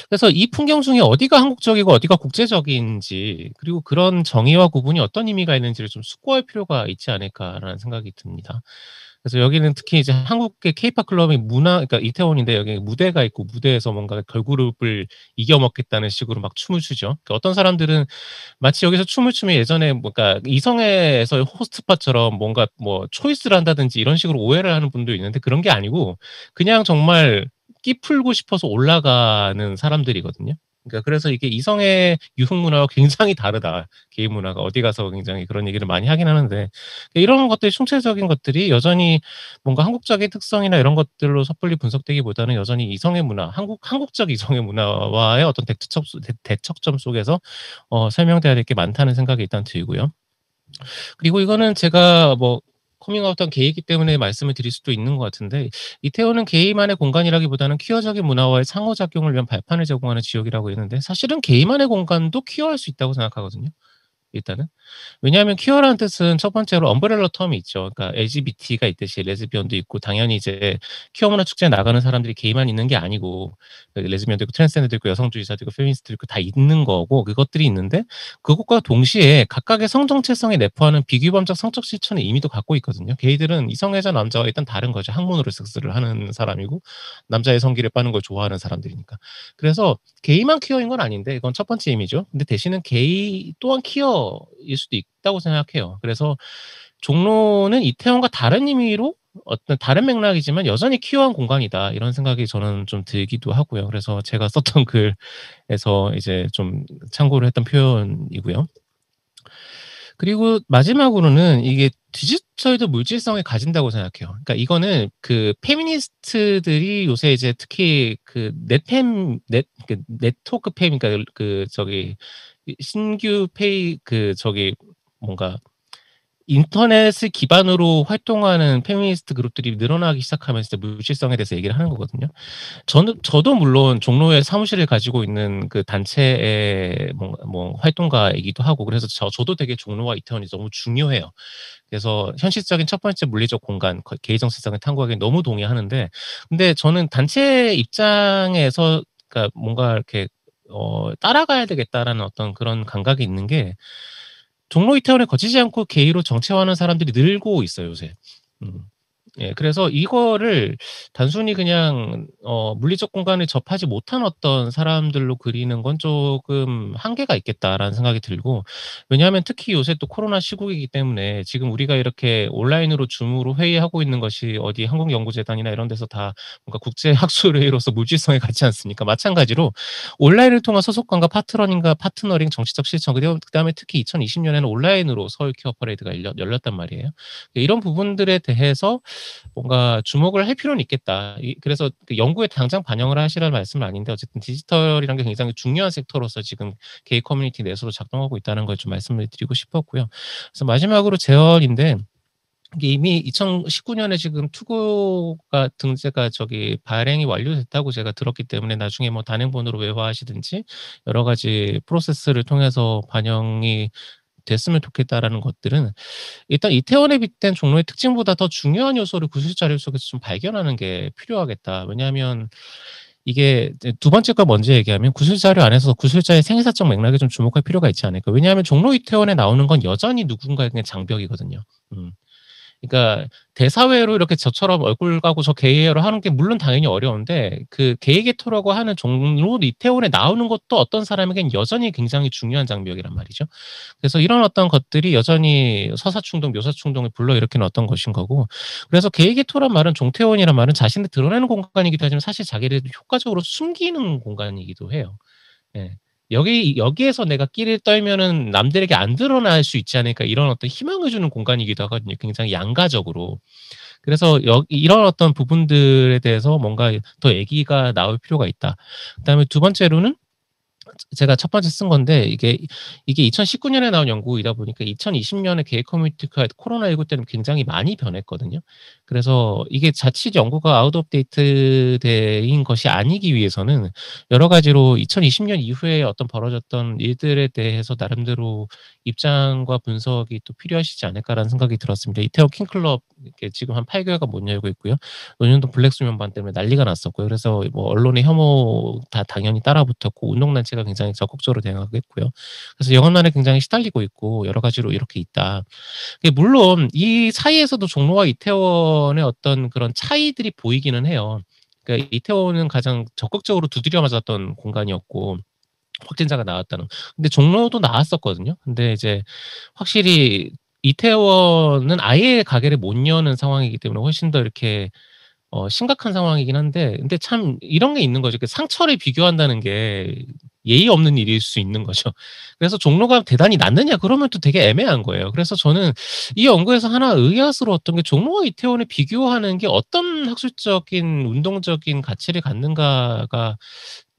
[SPEAKER 4] 그래서 이 풍경 중에 어디가 한국적이고 어디가 국제적인지 그리고 그런 정의와 구분이 어떤 의미가 있는지를 좀 숙고할 필요가 있지 않을까라는 생각이 듭니다. 그래서 여기는 특히 이제 한국의 케이팝 클럽의 그러니까 이태원인데 여기 무대가 있고 무대에서 뭔가 걸그룹을 이겨먹겠다는 식으로 막 춤을 추죠. 그러니까 어떤 사람들은 마치 여기서 춤을 추면 예전에 뭔가 이성애에서 호스트파처럼 뭔가 뭐 초이스를 한다든지 이런 식으로 오해를 하는 분도 있는데 그런 게 아니고 그냥 정말 끼 풀고 싶어서 올라가는 사람들이거든요. 그러니까 그래서 이게 이성의 유흥 문화와 굉장히 다르다. 게이 문화가 어디 가서 굉장히 그런 얘기를 많이 하긴 하는데 이런 것들이 총체적인 것들이 여전히 뭔가 한국적인 특성이나 이런 것들로 섣불리 분석되기보다는 여전히 이성의 문화, 한국적 이성의 문화와의 어떤 대척점 속에서 설명돼야 될 게 많다는 생각이 일단 들고요. 그리고 이거는 제가 뭐 커밍아웃한 게이기 때문에 말씀을 드릴 수도 있는 것 같은데 이태원은 게이만의 공간이라기보다는 퀴어적인 문화와의 상호작용을 위한 발판을 제공하는 지역이라고 했는데 사실은 게이만의 공간도 퀴어할 수 있다고 생각하거든요. 일단은. 왜냐하면 퀴어라는 뜻은 첫 번째로 엄브렐러 텀이 있죠. 그러니까 LGBT가 있듯이 레즈비언도 있고 당연히 이제 퀴어 문화 축제에 나가는 사람들이 게이만 있는 게 아니고 레즈비언도 있고 트랜스젠더도 있고 여성주의자도 있고 페미니스트도 있고 다 있는 거고 그것들이 있는데 그것과 동시에 각각의 성정체성에 내포하는 비규범적 성적 실천의 의미도 갖고 있거든요. 게이들은 이성애자 남자와 일단 다른 거죠. 학문으로 섹스를 하는 사람이고 남자의 성기를 빠는 걸 좋아하는 사람들이니까. 그래서 게이만 퀴어인 건 아닌데 이건 첫 번째 의미죠. 근데 대신은 게이 또한 퀴어일 수도 있다고 생각해요. 그래서 종로는 이태원과 다른 의미로 어떤 다른 맥락이지만 여전히 퀴어한 공간이다 이런 생각이 저는 좀 들기도 하고요. 그래서 제가 썼던 글에서 이제 좀 참고를 했던 표현이고요. 그리고 마지막으로는 이게 디지털도 물질성을 가진다고 생각해요. 그러니까 이거는 그 페미니스트들이 요새 이제 특히 그 네트워크 팸, 그러니까 그 저기 신규 뭔가 인터넷을 기반으로 활동하는 페미니스트 그룹들이 늘어나기 시작하면서 물질성에 대해서 얘기를 하는 거거든요. 저도 물론 종로에 사무실을 가지고 있는 그 단체의 뭐 활동가이기도 하고 그래서 저도 되게 종로와 이태원이 너무 중요해요. 그래서 현실적인 첫 번째 물리적 공간, 개의정 세상을 탐구하기에 너무 동의하는데 근데 저는 단체 입장에서 그러니까 뭔가 이렇게 따라가야 되겠다라는 어떤 그런 감각이 있는 게 종로 이태원에 거치지 않고 게이로 정체화하는 사람들이 늘고 있어요, 요새. 예, 그래서 이거를 단순히 그냥 물리적 공간을 접하지 못한 어떤 사람들로 그리는 건 조금 한계가 있겠다라는 생각이 들고 왜냐하면 특히 요새 또 코로나 시국이기 때문에 지금 우리가 이렇게 온라인으로 줌으로 회의하고 있는 것이 어디 한국연구재단이나 이런 데서 다 뭔가 국제학술회의로서 물질성에 같지 않습니까? 마찬가지로 온라인을 통한 소속감과 파트너링, 정치적 실천 그다음에 특히 2020년에는 온라인으로 서울 퀴어 퍼레이드가 열렸단 말이에요. 이런 부분들에 대해서 뭔가 주목을 할 필요는 있겠다. 그래서 그 연구에 당장 반영을 하시라는 말씀은 아닌데 어쨌든 디지털이라는 게 굉장히 중요한 섹터로서 지금 게이 커뮤니티 내에서도 작동하고 있다는 걸 좀 말씀을 드리고 싶었고요. 그래서 마지막으로 제언인데 이미 2019년에 지금 투고가 등재가 발행이 완료됐다고 제가 들었기 때문에 나중에 뭐 단행본으로 외화하시든지 여러 가지 프로세스를 통해서 반영이 됐으면 좋겠다라는 것들은 일단 이태원에 빗댄 종로의 특징보다 더 중요한 요소를 구술 자료 속에서 좀 발견하는 게 필요하겠다. 왜냐하면 이게 두 번째 거 먼저 얘기하면 구술 자료 안에서 구술자의 생애사적 맥락에 좀 주목할 필요가 있지 않을까. 왜냐하면 종로 이태원에 나오는 건 여전히 누군가에게 장벽이거든요. 그러니까 대사회로 이렇게 저처럼 얼굴 가고 저 게이예요를 하는 게 물론 당연히 어려운데 그 게이 게토라고 하는 종로 이태원에 나오는 것도 어떤 사람에겐 여전히 굉장히 중요한 장벽이란 말이죠. 그래서 이런 어떤 것들이 여전히 서사충동, 묘사충동을 불러일으키는 어떤 것인 거고 그래서 게이 게토란 말은 종태원이란 말은 자신을 드러내는 공간이기도 하지만 사실 자기를 효과적으로 숨기는 공간이기도 해요. 예. 여기에서 내가 끼를 떨면은 남들에게 안 드러날 수 있지 않을까 이런 어떤 희망을 주는 공간이기도 하거든요. 굉장히 양가적으로. 그래서 이런 어떤 부분들에 대해서 뭔가 더 얘기가 나올 필요가 있다. 그다음에 두 번째로는 제가 첫 번째 쓴 건데 이게 2019년에 나온 연구이다 보니까 2020년에 게이 커뮤니티가 코로나19 때는 굉장히 많이 변했거든요. 그래서 이게 자칫 연구가 아웃 오브 데이트인 것이 아니기 위해서는 여러 가지로 2020년 이후에 어떤 벌어졌던 일들에 대해서 나름대로 입장과 분석이 또 필요하시지 않을까라는 생각이 들었습니다. 이태원 킹클럽 이렇게 지금 한 8개월간 못 열고 있고요. 노년동 블랙 수면반 때문에 난리가 났었고요. 그래서 뭐 언론의 혐오 다 당연히 따라붙었고 운동단체가 굉장히 적극적으로 대응하고 있고요. 그래서 영업난에 굉장히 시달리고 있고 여러 가지로 이렇게 있다. 물론 이 사이에서도 종로와 이태원의 어떤 그런 차이들이 보이기는 해요. 그러니까 이태원은 가장 적극적으로 두드려 맞았던 공간이었고 확진자가 나왔다는. 근데 종로도 나왔었거든요. 근데 이제 확실히 이태원은 아예 가게를 못 여는 상황이기 때문에 훨씬 더 이렇게 심각한 상황이긴 한데 근데 참 이런 게 있는 거죠. 그 상처를 비교한다는 게 예의 없는 일일 수 있는 거죠. 그래서 종로가 대단히 낫느냐 그러면 또 되게 애매한 거예요. 그래서 저는 이 연구에서 하나 의아스러웠던 게 종로와 이태원을 비교하는 게 어떤 학술적인 운동적인 가치를 갖는가가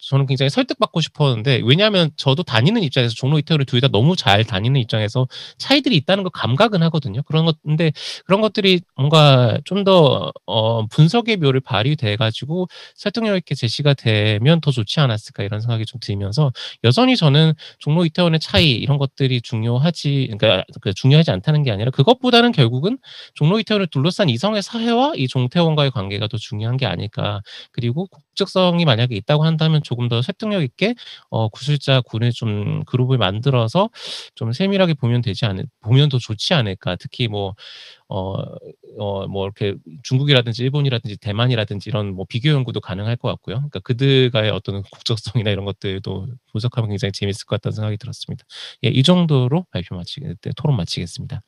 [SPEAKER 4] 저는 굉장히 설득받고 싶었는데 왜냐하면 저도 다니는 입장에서 종로 이태원을 둘 다 너무 잘 다니는 입장에서 차이들이 있다는 걸 감각은 하거든요. 근데 그런 것들이 뭔가 좀 더 분석의 묘를 발휘돼 가지고 설득력 있게 제시가 되면 더 좋지 않았을까 이런 생각이 좀 들면서 여전히 저는 종로 이태원의 차이 이런 것들이 그러니까 중요하지 않다는 게 아니라 그것보다는 결국은 종로 이태원을 둘러싼 이성의 사회와 이 종태원과의 관계가 더 중요한 게 아닐까. 그리고 국적성이 만약에 있다고 한다면 조금 더 설득력 있게 구술자 군을 좀 그룹을 만들어서 좀 세밀하게 보면 더 좋지 않을까. 특히 뭐 이렇게 중국이라든지 일본이라든지 대만이라든지 이런 뭐 비교 연구도 가능할 것 같고요. 그러니까 그들과의 어떤 국적성이나 이런 것들도 분석하면 굉장히 재밌을 것 같다는 생각이 들었습니다. 예, 이 정도로 토론 마치겠습니다.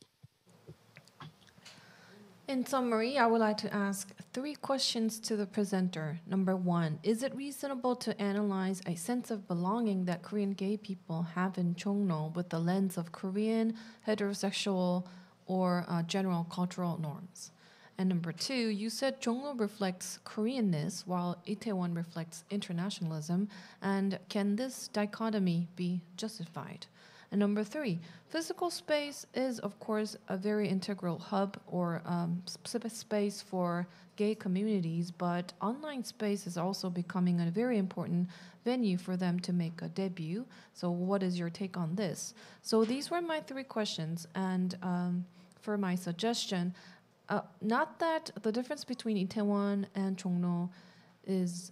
[SPEAKER 3] In summary, I would like to ask 3 questions to the presenter. Number 1, is it reasonable to analyze a sense of belonging that Korean gay people have in Chongno with the lens of Korean, heterosexual, or general cultural norms? And number 2, you said Chongno reflects Koreanness while Itaewon reflects internationalism, and can this dichotomy be justified? And number 3, physical space is, of course, a very integral hub or space for gay communities, but online space is also becoming a very important venue for them to make a debut. So what is your take on this? So these were my 3 questions, and for my suggestion, not that the difference between Itaewon and Chongno is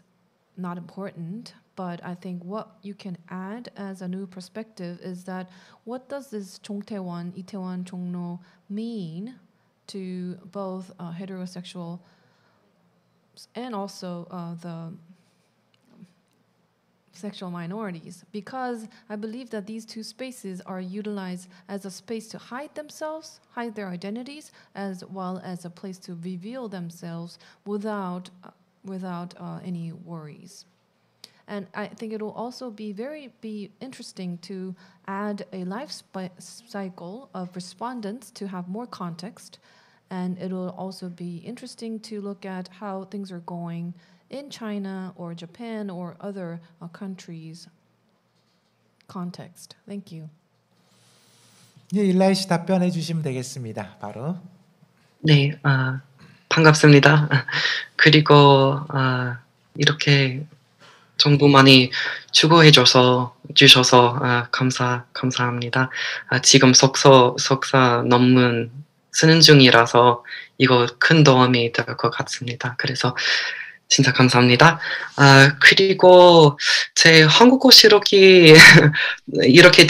[SPEAKER 3] not important, but I think what you can add as a new perspective is that what does this Chongtaewon, Itaewon, Chongno mean to both heterosexual and also the sexual minorities? Because I believe that these 2 spaces are utilized as a space to hide themselves, hide their identities, as well as a place to reveal themselves without any worries. And I think it will also be interesting to add a life cycle of respondents to have more context. And it will also be interesting to look at how things are going in China or Japan or other countries' context. Thank you.
[SPEAKER 1] 예, 일라이 씨 답변해 주시면 되겠습니다. 바로.
[SPEAKER 2] 네, 반갑습니다. 그리고 이렇게 정보 많이 주셔서 감사합니다. 지금 석사 논문 쓰는 중이라서 이거 큰 도움이 될 것 같습니다. 그래서 진짜 감사합니다. 그리고 제 한국어 실력이 이렇게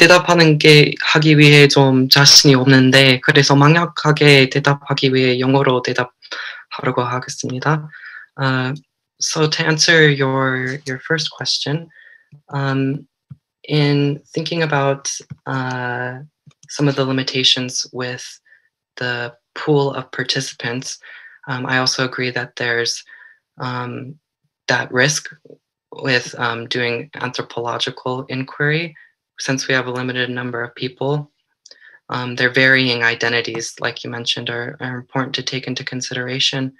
[SPEAKER 2] 하기 위해 좀 자신이 없는데 그래서 만약하게 대답하기 위해 영어로 대답하려고 하겠습니다. So to answer your first question, in thinking about some of the limitations with the pool of participants, I also agree that there's that risk with doing anthropological inquiry, since we have a limited number of people. Their varying identities, like you mentioned, are important to take into consideration.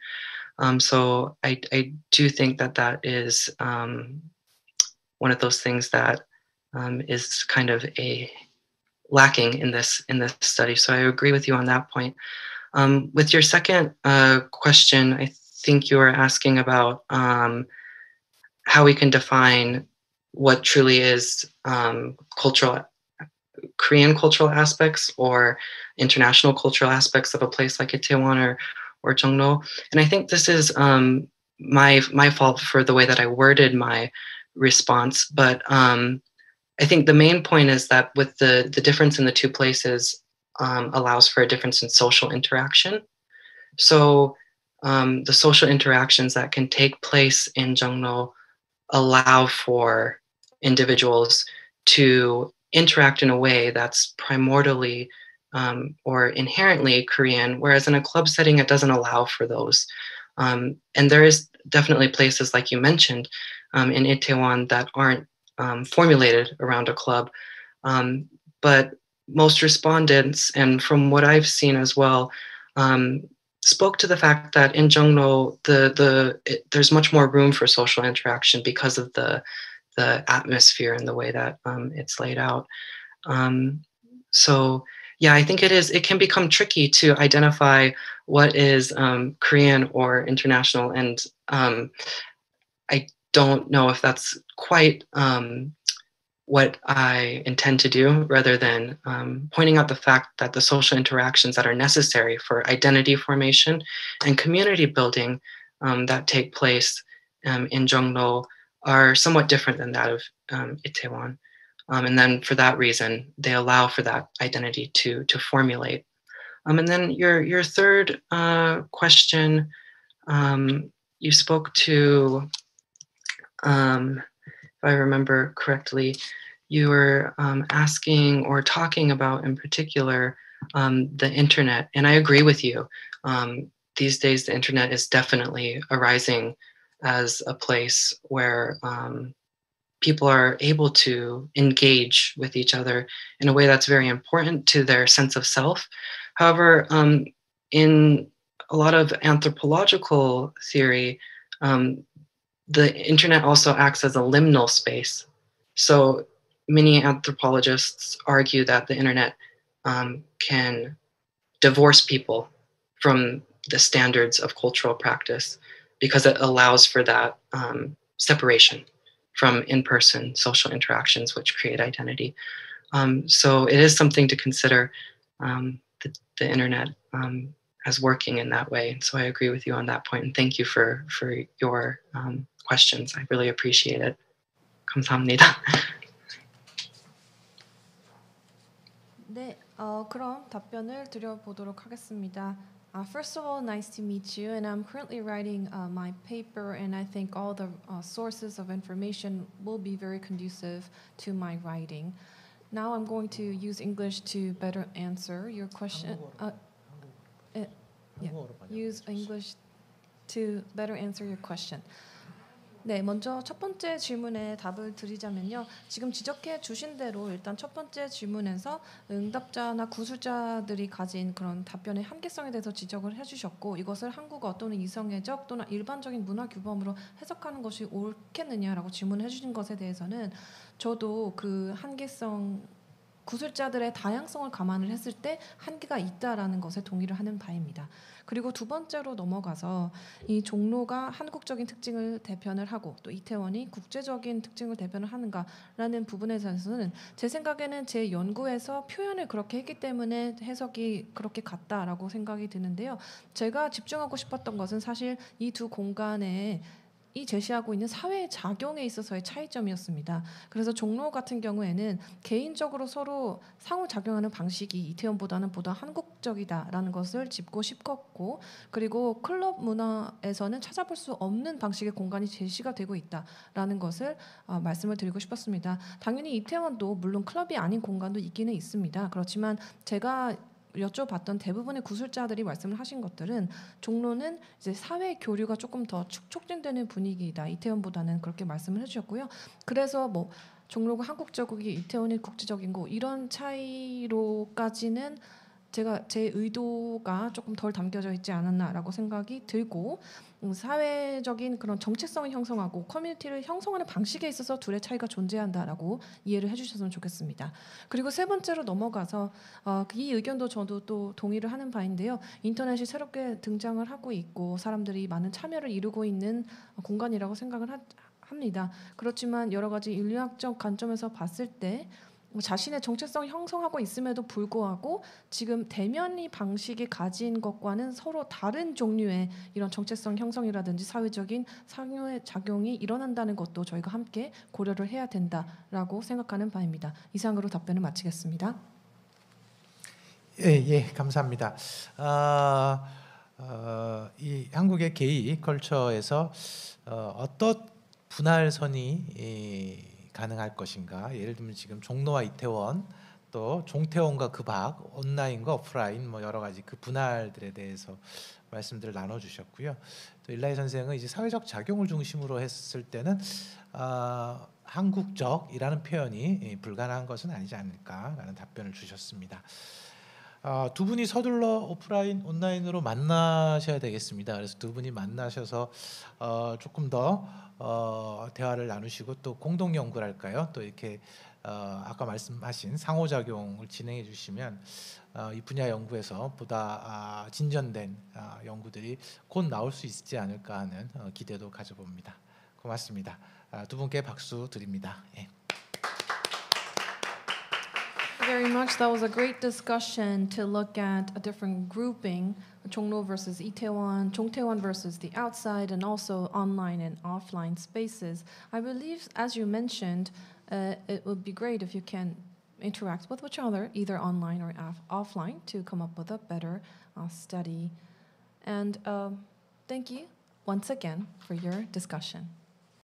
[SPEAKER 2] So I do think that is one of those things that is kind of a lacking in this study. So I agree with you on that point. With your second question, I think you were asking about how we can define what truly is Korean cultural aspects or international cultural aspects of a place like Itaewon or Jongno. And I think this is my fault for the way that I worded my response. But I think the main point is that with the difference in the two places allows for a difference in social interaction. So the social interactions that can take place in Jongno allow for individuals to interact in a way that's primordially or inherently Korean, whereas in a club setting, it doesn't allow for those. And there is definitely places, like you mentioned, in Itaewon that aren't formulated around a club. But most respondents, and from what I've seen as well, spoke to the fact that in Jongno, there's much more room for social interaction because of the atmosphere and the way that it's laid out. So yeah, I think it can become tricky to identify what is Korean or international, and I don't know if that's quite what I intend to do, rather than pointing out the fact that the social interactions that are necessary for identity formation and community building that take place in Jongno are somewhat different than that of Itaewon. And then for that reason, they allow for that identity to formulate. And then your third question, you spoke to, if I remember correctly, you were asking or talking about in particular the internet. And I agree with you. These days, the internet is definitely arising as a place where people are able to engage with each other in a way that's very important to their sense of self. However, in a lot of anthropological theory, the internet also acts as a liminal space. So many anthropologists argue that the internet can divorce people from the standards of cultural practice because it allows for that separation from in-person social interactions, which create identity. So it is something to consider, the internet as working in that way. So I agree with you on that point, and thank you for your questions. I really appreciate it. 감사합니다.
[SPEAKER 3] 네, 그럼 답변을 드려보도록 하겠습니다. First of all, nice to meet you. And I'm currently writing my paper, and I think all the sources of information will be very conducive to my writing. Now I'm going to use English to better answer your question. Use English to better answer your question. 네, 먼저 첫 번째 질문에 답을 드리자면요. 지금 지적해 주신 대로 일단 첫 번째 질문에서 응답자나 구술자들이 가진 그런 답변의 한계성에 대해서 지적을 해주셨고, 이것을 한국어 또는 이성애적 또는 일반적인 문화 규범으로 해석하는 것이 옳겠느냐라고 질문을 해주신 것에 대해서는 저도 그 한계성, 구술자들의 다양성을 감안을 했을 때 한계가 있다라는 것에 동의를 하는 바입니다. 그리고 두 번째로 넘어가서 이 종로가 한국적인 특징을 대변을 하고 또 이태원이 국제적인 특징을 대변을 하는가라는 부분에 대해서는 제 생각에는 제 연구에서 표현을 그렇게 했기 때문에 해석이 그렇게 같다라고 생각이 드는데요. 제가 집중하고 싶었던 것은 사실 이 두 공간에 이 제시하고 있는 사회의 작용에 있어서의 차이점이었습니다. 그래서 종로 같은 경우에는 개인적으로 서로 상호작용하는 방식이 이태원보다는 보다 한국적이다라는 것을 짚고 싶었고, 그리고 클럽 문화에서는 찾아볼 수 없는 방식의 공간이 제시가 되고 있다라는 것을 말씀을 드리고 싶었습니다. 당연히 이태원도 물론 클럽이 아닌 공간도 있기는 있습니다. 그렇지만 제가 여쭤봤던 대부분의 구술자들이 말씀을 하신 것들은 종로는 이제 사회 교류가 조금 더 촉진되는 분위기이다, 이태원보다는, 그렇게 말씀을 해주셨고요. 그래서 뭐 종로가 한국적이고 이태원이 국제적인 거 이런 차이로까지는 제 의도가 조금 덜 담겨져 있지 않았나라고 생각이 들고 사회적인 그런 정체성을 형성하고 커뮤니티를 형성하는 방식에 있어서 둘의 차이가 존재한다라고 이해를 해주셨으면 좋겠습니다. 그리고 세 번째로 넘어가서 이 의견도 저도 또 동의를 하는 바인데요. 인터넷이 새롭게 등장을 하고 있고 사람들이 많은 참여를 이루고 있는 공간이라고 생각을 합니다. 그렇지만 여러 가지 인류학적 관점에서 봤을 때 자신의 정체성을 형성하고 있음에도 불구하고 지금 대면이 방식이 가진 것과는 서로 다른 종류의 이런 정체성 형성이라든지 사회적인 상호작용이 일어난다는 것도 저희가 함께 고려를 해야 된다라고 생각하는 바입니다. 이상으로 답변을 마치겠습니다.
[SPEAKER 1] 예, 감사합니다. 이 한국의 게이 컬처에서 어떤 분할선이 가능할 것인가? 예를 들면 지금 종로와 이태원, 또 종태원과 그 밖, 온라인과 오프라인 뭐 여러 가지 그 분할들에 대해서 말씀들을 나눠주셨고요. 또 일라이 선생은 이제 사회적 작용을 중심으로 했을 때는 한국적이라는 표현이 불가능한 것은 아니지 않을까라는 답변을 주셨습니다. 두 분이 서둘러 오프라인, 온라인으로 만나셔야 되겠습니다. 그래서 두 분이 만나셔서 조금 더 대화를 나누시고 또 공동 연구랄까요? 또 이렇게 아까 말씀하신 상호작용을 진행해 주시면 이 분야 연구에서 보다 진전된 연구들이 곧 나올 수 있지 않을까 하는 기대도 가져봅니다. 고맙습니다. 두 분께 박수 드립니다. 예.
[SPEAKER 3] Very much. That was a great discussion to look at a different grouping, Chongno versus Itaewon, Chongtaewon versus the outside, and also online and offline spaces. I believe, as you mentioned, it would be great if you can interact with each other, either online or offline, to come up with a better study. And thank you once again for your discussion.